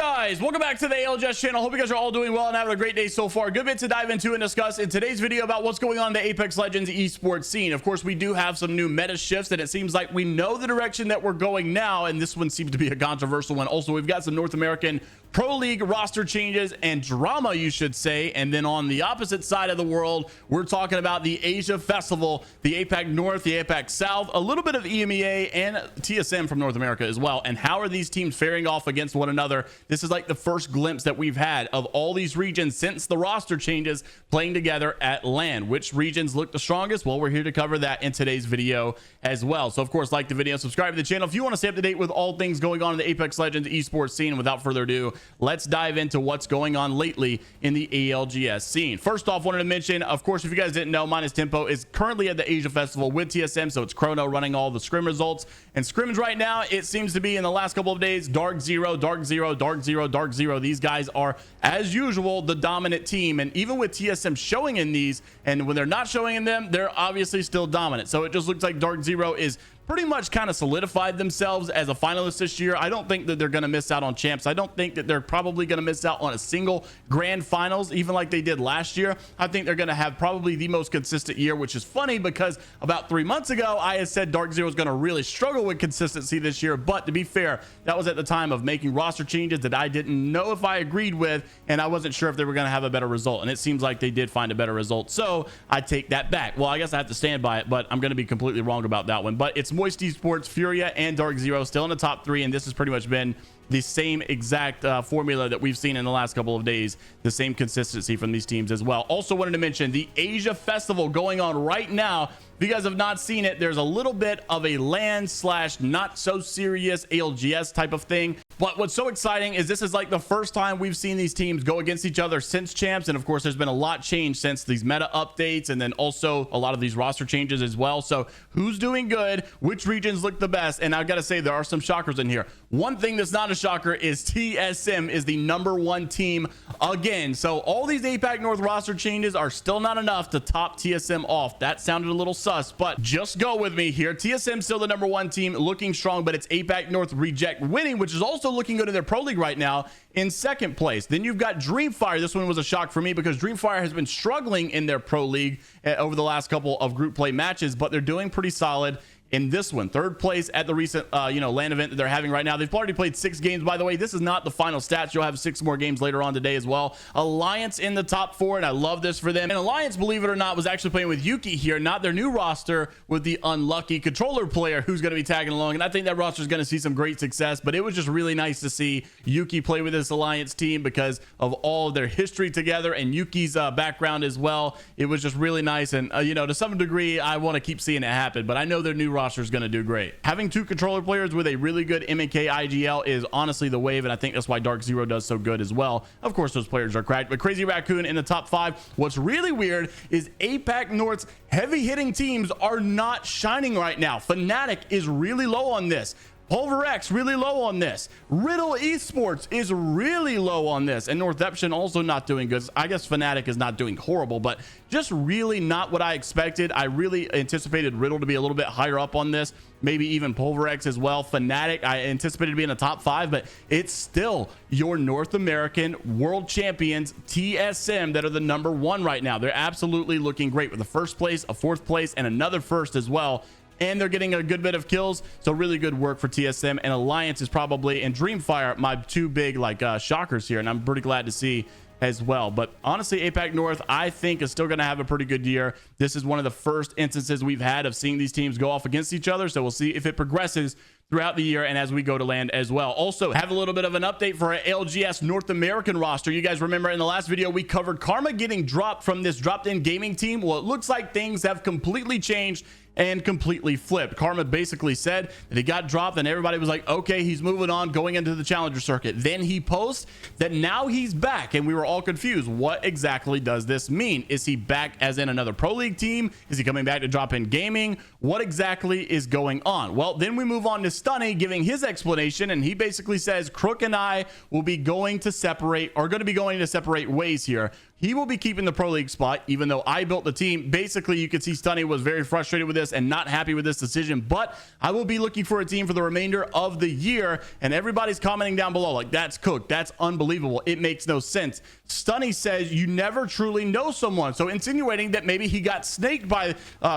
guys, welcome back to the ALGS channel. Hope you guys are all doing well and having a great day so far. Good bit to dive into and discuss in today's video about what's going on in the Apex Legends esports scene. Of course, we do have some new meta shifts, and it seems like we know the direction that we're going now, and this one seems to be a controversial one. Also, we've got some North American Pro League roster changes and drama, you should say. And then on the opposite side of the world, we're talking about the Asia Festival, the APAC North, the APAC South, a little bit of EMEA and TSM from North America as well. And how are these teams faring off against one another? This is like the first glimpse that we've had of all these regions since the roster changes playing together at LAN. Which regions look the strongest? Well, we're here to cover that in today's video as well. So of course, like the video, subscribe to the channel if you want to stay up to date with all things going on in the Apex Legends esports scene. And without further ado, let's dive into what's going on lately in the ALGS scene. First off, wanted to mention, of course, if you guys didn't know, Minus Tempo is currently at the Asia Festival with TSM, so it's Chrono running all the scrim results. And scrims right now, it seems to be in the last couple of days, Dark Zero, Dark Zero, Dark Zero, Dark Zero. These guys are, as usual, the dominant team. And even with TSM showing in these, and when they're not showing in them, they're obviously still dominant. So it just looks like Dark Zero is pretty much kind of solidified themselves as a finalist this year. I don't think that they're going to miss out on champs. I don't think that they're probably going to miss out on a single grand finals, even like they did last year. I think they're going to have probably the most consistent year, which is funny because about 3 months ago, I had said Dark Zero is going to really struggle with consistency this year. But to be fair, that was at the time of making roster changes that I didn't know if I agreed with, and I wasn't sure if they were going to have a better result. And it seems like they did find a better result. So I take that back. Well, I guess I have to stand by it, but I'm going to be completely wrong about that one. But it's Moist Esports, Furia, and Dark Zero still in the top three, and this has pretty much been the same exact formula that we've seen in the last couple of days, the same consistency from these teams as well. Also wanted to mention the Asia Festival going on right now. If you guys have not seen it, there's a little bit of a LAN / not so serious ALGS type of thing. But what's so exciting is this is like the first time we've seen these teams go against each other since champs. And of course, there's been a lot changed since these meta updates, and then also a lot of these roster changes as well. So who's doing good? Which regions look the best? And I've got to say, there are some shockers in here. One thing that's not a shocker is TSM is the #1 team again. So all these APAC North roster changes are still not enough to top TSM off. That sounded a little sus, but just go with me here. TSM still the #1 team, looking strong, but it's APAC North reject winning, which is also looking good in their Pro League right now in second place. Then you've got Dreamfire. This one was a shock for me because Dreamfire has been struggling in their Pro League over the last couple of group play matches, but they're doing pretty solid in this one. Third place at the recent LAN event that they're having right now. They've already played 6 games, by the way. This is not the final stats. You'll have 6 more games later on today as well. Alliance in the top 4, and I love this for them. And Alliance, believe it or not, was actually playing with Yuki here, not their new roster with the unlucky controller player who's going to be tagging along. And I think that roster is going to see some great success, but it was just really nice to see Yuki play with this Alliance team because of all of their history together and Yuki's background as well. It was just really nice. And, to some degree, I want to keep seeing it happen, but I know their new roster is going to do great. Having 2 controller players with a really good MK IGL is honestly the wave, and I think that's why Dark Zero does so good as well. Of course, those players are cracked, but Crazy Raccoon in the top 5. What's really weird is APAC North's heavy hitting teams are not shining right now. Fnatic is really low on this. Pulver-X really low on this. Riddle Esports is really low on this, and Northeption also not doing good. I guess Fnatic is not doing horrible, but just really not what I expected. I really anticipated Riddle to be a little bit higher up on this, maybe even Pulver-X as well. Fnatic I anticipated to be in the top 5, but it's still your North American world champions TSM that are the #1 right now. They're absolutely looking great with a 1st place, a 4th place, and another 1st as well. And they're getting a good bit of kills, so really good work for TSM. And Alliance is probably, and Dreamfire, my 2 big shockers here, and I'm pretty glad to see as well. But honestly, APAC North, I think, is still going to have a pretty good year. This is one of the first instances we've had of seeing these teams go off against each other, so we'll see if it progresses throughout the year and as we go to land as well. Also, have a little bit of an update for our ALGS North American roster. You guys remember in the last video we covered Karma getting dropped from this dropped-in gaming team. Well, it looks like things have completely changed and completely flipped. Karma basically said that he got dropped, and everybody was like, okay, he's moving on, going into the challenger circuit. Then he posts that now he's back, and we were all confused. What exactly does this mean? Is he back as in another Pro League team? Is he coming back to drop in gaming? What exactly is going on? Well, then we move on to Stuhni giving his explanation, and he basically says Crook and I will be going to separate ways here. he will be keeping the Pro League spot, even though I built the team. Basically, you could see Stuhni was very frustrated with this and not happy with this decision, but I will be looking for a team for the remainder of the year, and everybody's commenting down below like, that's cooked, that's unbelievable, it makes no sense. Stuhni says you never truly know someone, so insinuating that maybe he got snaked by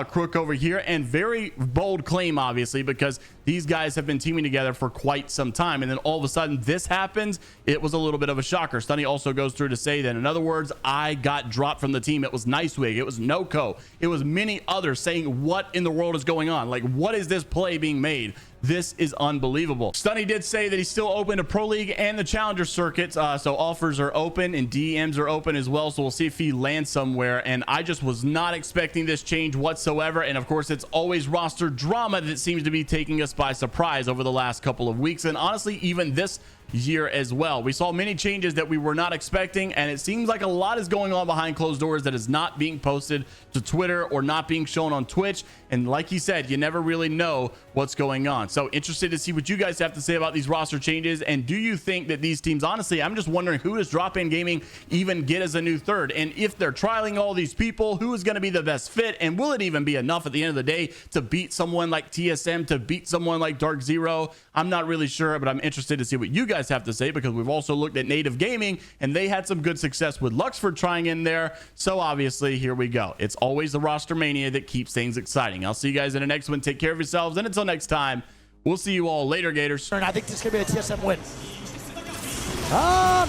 Crook over here, and very bold claim, obviously, because these guys have been teaming together for quite some time, and then all of a sudden this happens. It was a little bit of a shocker. Stuhni also goes through to say that, in other words, I got dropped from the team. It was Nicewig, it was Noko, it was many others saying, what in the world is going on? Like, what is this play being made? This is unbelievable. Stuhni did say that he's still open to Pro League and the Challenger circuits, so offers are open and DMs are open as well, so we'll see if he lands somewhere. And I just was not expecting this change whatsoever, and of course it's always roster drama that seems to be taking us by surprise over the last couple of weeks, and honestly even this year as well. We saw many changes that we were not expecting, and it seems like a lot is going on behind closed doors that is not being posted to Twitter or not being shown on Twitch. And like he said, you never really know what's going on. So interested to see what you guys have to say about these roster changes, and do you think that these teams, honestly, I'm just wondering, who does Drop In Gaming even get as a new third? And if they're trialing all these people, who is going to be the best fit, and will it even be enough at the end of the day to beat someone like TSM, to beat someone like Dark Zero? I'm not really sure, but I'm interested to see what you guys have to say, because we've also looked at Native Gaming and they had some good success with Luxford trying in there. So obviously here we go. It's always the roster mania that keeps things exciting. I'll see you guys in the next one. Take care of yourselves, and until next time, we'll see you all later, Gators. I think this is gonna be a TSM win.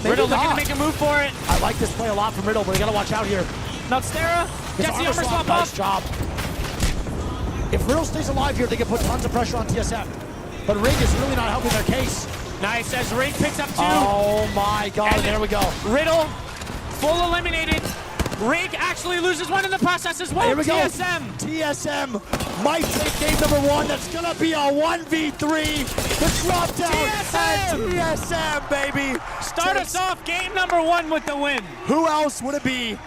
Maybe Riddle not. looking to make a move for it. I like this play a lot from Riddle, but we gotta watch out here. Notstera gets the armor swap nice off. job. If Riddle stays alive here, they can put tons of pressure on TSM. But Rig is really not helping their case. Nice, as Rig picks up two. Oh my god, And there we go. Riddle, full eliminated. Rig actually loses one in the process as well. Here we TSM. go. TSM might take game number one. That's gonna be a 1v3. The drop down TSM. and TSM, baby. Start us off game number one with the win. Who else would it be?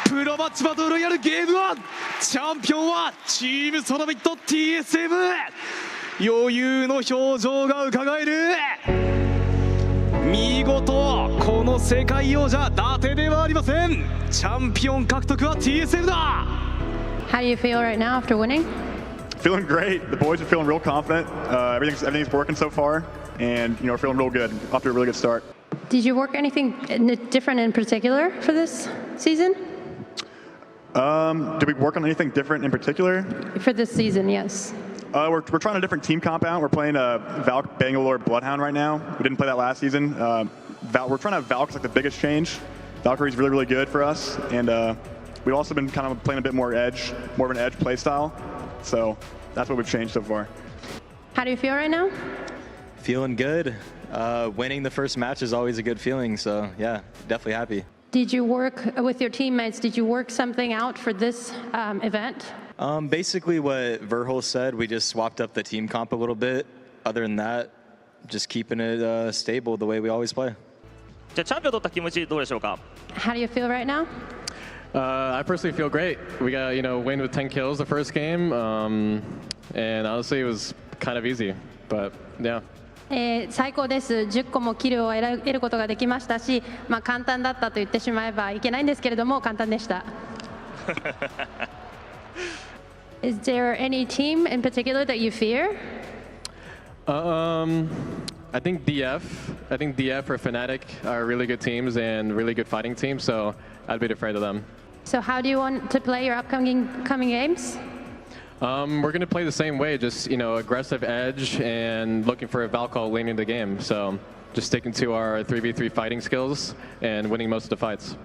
プロマッチバトルロイヤルゲーム1チャンピオンはチームソノビット TSM 余裕の表情がうかがえる見事この世界王者伊達ではありませんチャンピオン獲得は TSM だ How do you feel right now after winning? Feeling great. The boys are feeling real confident. Everything's working so far, and we're feeling real good. Off to a really good start. Did you work anything different in particular for this season? Did we work on anything different in particular? For this season, yes. We're trying a different team comp out. We're playing Valk Bangalore Bloodhound right now. We didn't play that last season. We're trying to have Valk as like the biggest change. Valkyrie's really, really good for us, and we've also been kind of playing a bit more edge, more of an edge play style. So that's what we've changed so far. How do you feel right now? Feeling good. Winning the first match is always a good feeling, so yeah, definitely happy. Did you work with your teammates? Did you work something out for this event? Basically what Verhul said, we just swapped up the team comp a little bit. Other than that, just keeping it stable the way we always play. じゃあチャンピオン取った気持ちどうでしょうか How do you feel right now? I personally feel great. We got, win with 10 kills the first game, and honestly it was kind of easy, but yeah. 最高です。10個もキルを得ることができましたし、簡単だったと言ってしまえばいけないんですけれども、簡単でした。Is there any team in particular that you fear? I think DF. I think DF or Fnatic are really good teams and really good fighting teams, so I'd be afraid of them. So how do you want to play your upcoming games? We're going to play the same way, just aggressive edge and looking for a Valkyrie lane in the game. So just sticking to our 3v3 fighting skills and winning most of the fights.